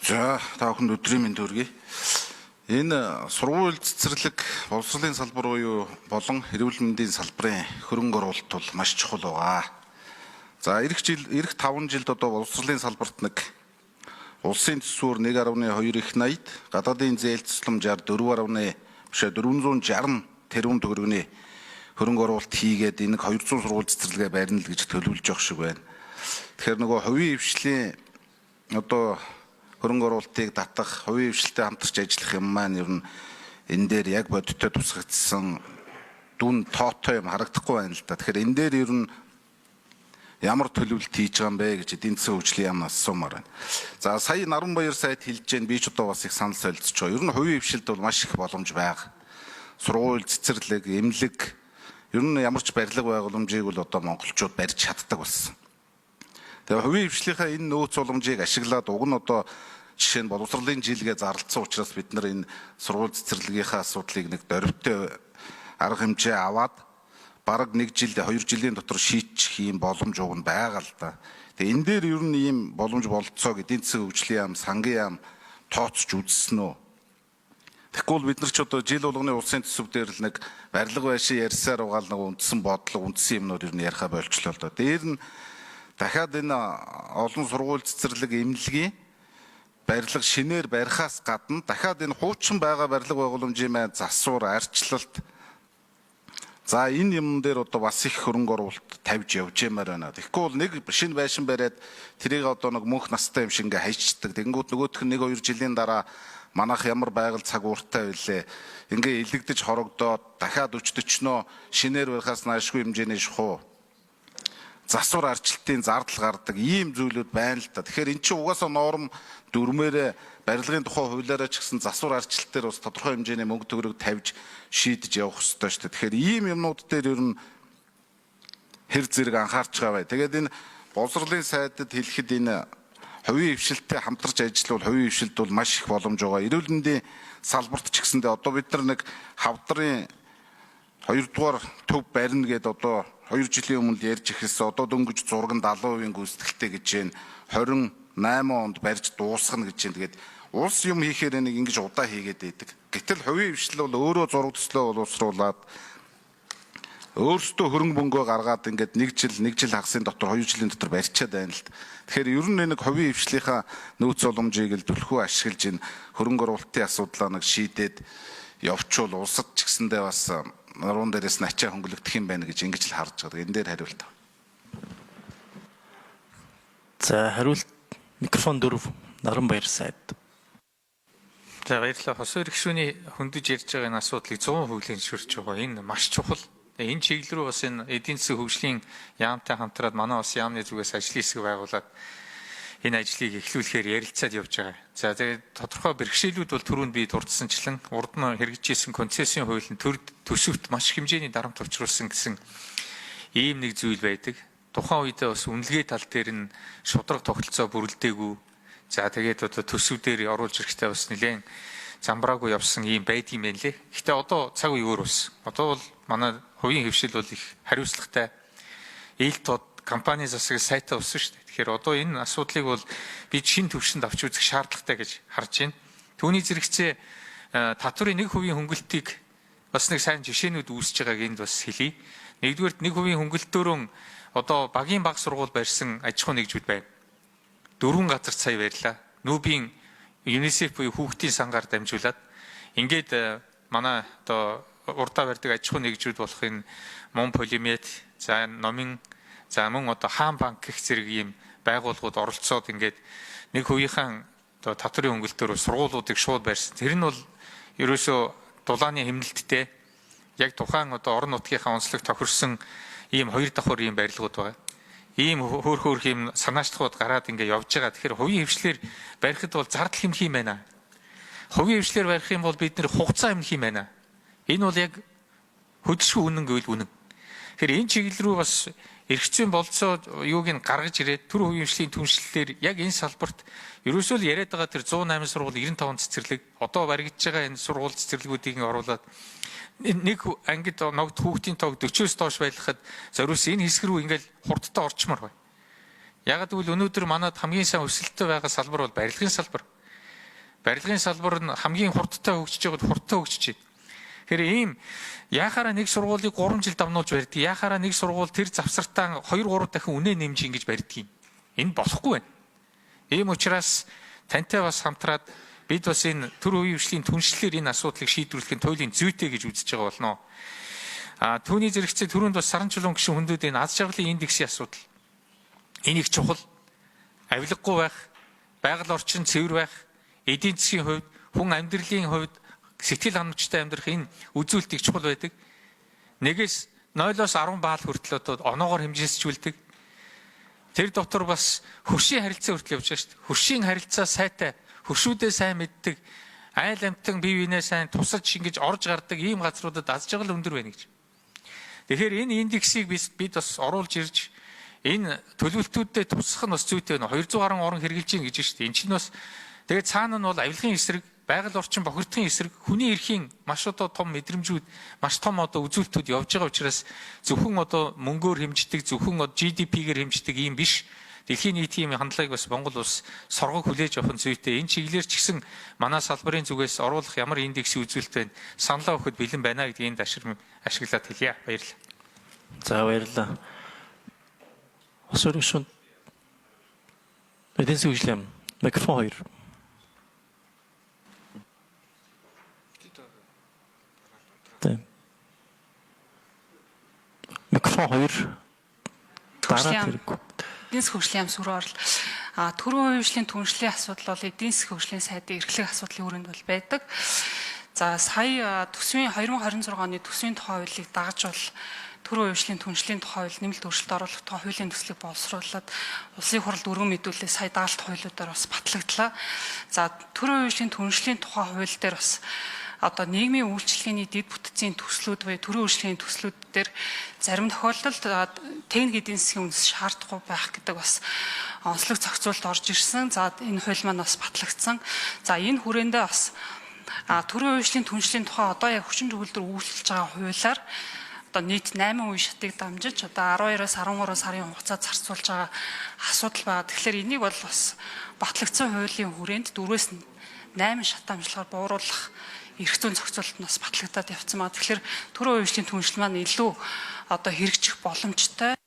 За та бүхэнд өдрийн мэнд хүргэе. Энэ сургууль цэцэрлэг боловсролын салбар болон эрүүл мэндийн салбарын хөрөнгө оруулалт бол маш чухал байгаа. За эх 5 жилд одоо боловсролын салбарт нэг улсын төсвөр 1.2 их 80, гадаадын зээл тусламжаар 460 тэрбум төгрөгийн хөрөнгө оруулалт хийгээд энэ 200 сургууль цэцэрлэгээ барина л гэж төлөвлөж явах шиг байна. Тэгэхээр нөгөө хувийн хвшлийн одоо хөрөнгө оруулалтыг татах, хувийн хвшилтэй хамтарч ажиллах юм маань ер нь энэ дээр яг бодиттой тусгагдсан дүн тоотой юм харагдахгүй байна л да. Тэгэхээр энэ дээр ер нь ямар төлөвлөлт хийж байгаа юм бэ гэж эдийн засгийн хөгжлийн яамнаас асуумаар байна. За сая Наранбаяр сайд хэлж гэн би ч одоо бас их санал солилцож байгаа. Ер нь хувийн хвшилд бол маш их боломж байгаа. Сургууль, цэцэрлэг, эмнэлэг ер нь ямар ч барилга байгууламжийг бол одоо монголчууд барьж чаддаг болсон. Тэгээ хувийн хвшлийнхаа энэ нөөц боломжийг ашиглаад уг нь одоо жишээ нь боловсролын жилгээ зарлцсан учраас бид нар энэ сургууль цэцэрлэгийнхаа асуудлыг нэг дөрвтэй арга хэмжээ аваад бараг 1 жил 2 жилийн дотор шийдчих юм боломж уг нь байгаа л да. Тэгээ энэ дээр ер нь ийм боломж болцоог эдийн засгийн хөгжлийн яам, сангийн яам тооцож үзсэн үү? Тэгэхгүй бид нар ч одоо жил болгоны улсын төсөв дээр л нэг барилга байшин ярьсаар угаал нэг үндсэн бодлого, үндсэн юмнууд ер нь ярихаа болчлоо л да. Дээр нь дахиад энэ олон сургууль цэцэрлэг эмнэлгийн барилга шинээр барихаас гадна дахиад энэ хуучин байгаа барилга байгууламжийн маань засвар, арчлалт за энэ юм дээр одоо бас их хөрөнгө оруулалт тавьж явж ямаар байна. Тэгэхгүй бол нэг шинэ байшин бариад тэрийг одоо нэг мөнх настай юм шиг ингээ хайчдаг. Тэгэнгүүт нөгөөх нь 1-2 жилийн дараа манайх ямар байгаль цаг ууртай байлээ. Ингээ илэгдэж хорогдоод дахиад 40-40 шинээр барихаас наашгүй хэмжээний шухуу засвар арчлалтын зардал гардаг ийм зүйлүүд байна л да. Тэгэхээр эн чинь угаасаа норм дүрмээрээ барилгын тухай хуулиараа ч гэсэн засвар арчлалт дээр бас тодорхой хэмжээний мөнгө төгрөг тавьж шийдэж явах ёстой шүү дээ. Тэгэхээр ийм юмнууд дээр ер нь хэр зэрэг анхаарч байгаа бай. Тэгээд энэ боловсролын сайдад хэлэхэд энэ хувийн хвшилтэй хамтарч ажиллавал хувийн хвшилд бол маш их боломж байгаа. Эрүүл мэндийн салбарт ч гэсэндээ одоо бид нар нэг хавдрын 2 дугаар төв барина гэдээ одоо 2 жилийн өмнө ярьж ихсэн одоо дөнгөж зураг нь 70% гүйцэтгэлтэй гэж байна. 28 онд барьж дуусгана гэж байна. Тэгээд улс юм хийхээр нэг ингэж удаа хийгээд байдаг. Гэтэл хувийн хвшил бол өөрөө зураг төслөө боловсруулад өөрсдөө хөрөнгө мөнгөө гаргаад ингээд 1 жил хагасын дотор 2 жилийн дотор барьчаад байна л. Тэгэхээр ер нь нэг хувийн хвшлийнхаа нөөц боломжийг л түлхүү ашиглаж энэ хөрөнгө оруулалтын асуудлаа нэг шийдээд явуучвал улсад ч гэсэндээ бас наруун дээрээс начаа хөнгөлөгдөх юм байна гэж ингэж л харж байгаа. Энэ дээр хариулт. За хариулт микрофон 4 Наранбаяр сайд. За баярлалаа. Хосоо иргэшүүний хөндөж ярьж байгаа энэ асуудлыг 100% шүрч байгаа. Энэ маш чухал. Энэ чиглэл рүү бас энэ эдийн засгийн хөгжлийн яамтай хамтраад манай бас яамны зүгээс ажлын хэсэг байгуулад энэ ажлыг эхлүүлэхээр ярилцаад явж байгаа. За тэгээд тодорхой бэрхшээлүүд бол түрүүнд би дурдсанчлан урд нь хэрэгжижсэн концессийн хуулийн төр төсөвт маш их хэмжээний дарамт учруулсан гэсэн ийм нэг зүйл байдаг. Тухайн үедээ бас үнэлгээ тал дээр нь шудраг тогтолцоо бүрэлдээгүй. За тэгээд одоо төсөв дээр оруулж ирэхдээ бас нэлээд замбраагүй явсан ийм байд юм байна лээ. Гэхдээ одоо цаг үе өөр болсон. Одоо бол манай хувийн хвшил бол их хариуцлагатай ээлтод компани засаг сайтай болсон шүү дээ. Тэгэхээр одоо энэ асуудлыг бол бид шинэ төвшөнд авч үзэх шаардлагатай гэж харж байна. Түүний зэрэгцээ татврын 1% хөнгөлтийг бас нэг сайн жишээнүүд үүсэж байгааг энд бас хэлье. Нэгдүгээрт 1% хөнгөлтөөрөө одоо багийн баг сургууль барьсан аж ахуй нэгжүүд байна. 4 газар сая барьлаа. Нүүбийн ЮНИСЕФ буюу хүүхдийн сангаар дамжуулаад ингээд манай одоо урдаа барьдаг аж ахуй нэгжүүд болох энэ Мон Полимет, за Номин, за мөн одоо Хаан банк гэх зэрэг ийм байгууллагууд оролцоод ингээд 1%-ийн одоо татврын хөнгөлтөөр сургуулиудыг шууд барьсан. Тэр нь бол ерөөсөө дулааны хэмнэлттэй яг тухайн одоо орон нутгийнхаа онцлог тохирсон ийм 2 давхар ийм барилгууд байгаа. Ийм хөөх ийм санаачлахууд гараад ингээ явж байгаа. Тэгэхээр хувийн хвшлэр барихад бол зардал хэмнэх юм байна. Хувийн хвшлэр барих юм бол бид нэр хугацаа хэмнэх юм байна. Энэ бол яг хөдөлшгүй үнэн гэвэл үнэн. Тэгэхээр энэ чиглэл рүү бас эрхцэн болцоо юуг нь гаргаж ирээд төр хувийн хвшлийн түншлэлээр яг энэ салбарт ерөөсөө л яриад байгаа тэр 108 сургууль 95 цэцэрлэг одоо баригдаж байгаа энэ сургууль цэцэрлэгүүдийг оруулаад нэг ангид ногд хүүхдийн тоог 40-с доош байлгахад зориулсан энэ хэсэг рүү ингээл хурдтай орчмоор байна. Яг гэвэл өнөөдөр манад хамгийн сайн өсөлттэй байгаа салбар бол барилгын салбар. Барилгын салбар нь хамгийн хурдтай хөгжиж байгаад хурдтай хөгжиж байна. Тэгэхээр ийм яхаараа нэг сургуулийг 3 жил давнуулж барьдаг. Яхаараа нэг сургууль тэр завсартаа 2-3 дахин үнэ нэмж ингэж барьдаг юм. Энэ болохгүй байна. Ийм учраас тантай бас хамтраад бид бас энэ төр үеийн хөгжлийн түншлэлээр энэ асуудлыг шийдвэрлэх нь туйлын зүйтэй гэж үзэж байгаа болно. Түүний зэрэгцээ түрүүнд бас саран чулуун гişүн хүндүүдийн аз жаргалын индексийн асуудал. Энэ их чухал. Авилгагүй байх, байгаль орчин цэвэр байх, эдийн засгийн хувьд, хүн амьдралын хувьд сэтгэл ханамжтай амьдрах энэ үзүүлэлт их чухал байдаг. Нэгээс 0-оос 10 баал хүртэл одоо оноогоор хэмжээсжүүлдэг. Тэр дотор бас хөршийн харилцаа хүртэл явж байгаа шүү дээ. Хөршийн харилцаа сайтай, хөршүүдээ сайн мэддэг, айл амтан бие биенээ сайн тусаж ингэж орж гардаг ийм газруудад аз жаргал өндөр байна гэж. Тэгэхээр энэ индексийг бид бас оруулж ирж энэ төлөвлөлтүүдэд тусах нь бас зүйтэй байна. 200 гаруй орн хэрэгжилж гин гэж шүү дээ. Энд чинь бас тэгээд цаана нь бол авилгын эсрэг, байгаль орчин бохирдохын эсрэг, хүний эрхийн маш одоо том мэдрэмжүүд, маш том одоо үзүүлэлтүүд явж байгаа учраас зөвхөн одоо мөнгөөр хэмждэг, зөвхөн GDP-гээр хэмждэг ийм биш. Дэлхийн нийтийн хандлагыг бас Монгол улс соргог хүлээж авах нь зүйтэй. Энэ чиглэлээр ч гэсэн манай салбарын зүгээс оруулах ямар индексийн үзүүлэлт байна, саналаа өгөхөд бэлэн байна гэдгийг энд ашиглаад хэлье. Баярлалаа. За баярлалаа. Осоор шүн. Эдийн засгийн хөгжлийн микрофон 2. Микрофон 2. Дараа хэрэггүй. Эдийн засгийн хөгжлийн яам сүрүү орол. Төрийн хувийн түншлэлийн асуудал бол эдийн засгийн хөгжлийн сайдын эрхлэх асуудлын хүрээнд бол байдаг. За сая төсвийн 2026 оны төсвийн тухай хуулийг дагаж бол төрийн хувийн түншлэлийн тухай хууль нэмэлт өөрчлөлт оруулах тухай хуулийн төслийг боловсруулад улсын хурлд өргөн мэдүүлээ сая дагалт хуулиудаар бас батлагдлаа. За төрийн хувийн түншлэлийн тухай хууль дээр бас одоо нийгмийн үйлчлэгээний дэд бүтцийн төслүүд буюу төрийн үйлчлэгээний төслүүд дээр зарим тохиолдолд техник эдийн засгийн үндэс шаардахгүй байх гэдэг бас онцлог зохицуулт орж ирсэн. За энэ хууль маань бас батлагдсан. За энэ хүрээндээ бас төрийн хувийн түншлэлийн тухай одоо яг хүчин төгөлдөр үйлчилж байгаа хуулиар одоо нийт 8 үе шатыг дамжиж одоо 12-оос 13 сарын хугацаанд зарцуулж байгаа асуудал байгаа. Тэгэхээр энийг бол бас батлагдсан хуулийн хүрээнд 4-өөс 8 шат амжилгаар бууруулах эрх зүйн зохицуулалт нь бас батлагдаад явцсан маа. Тэгэхээр төрийн хувийн түншлэл маань илүү одоо хэрэгжих боломжтой.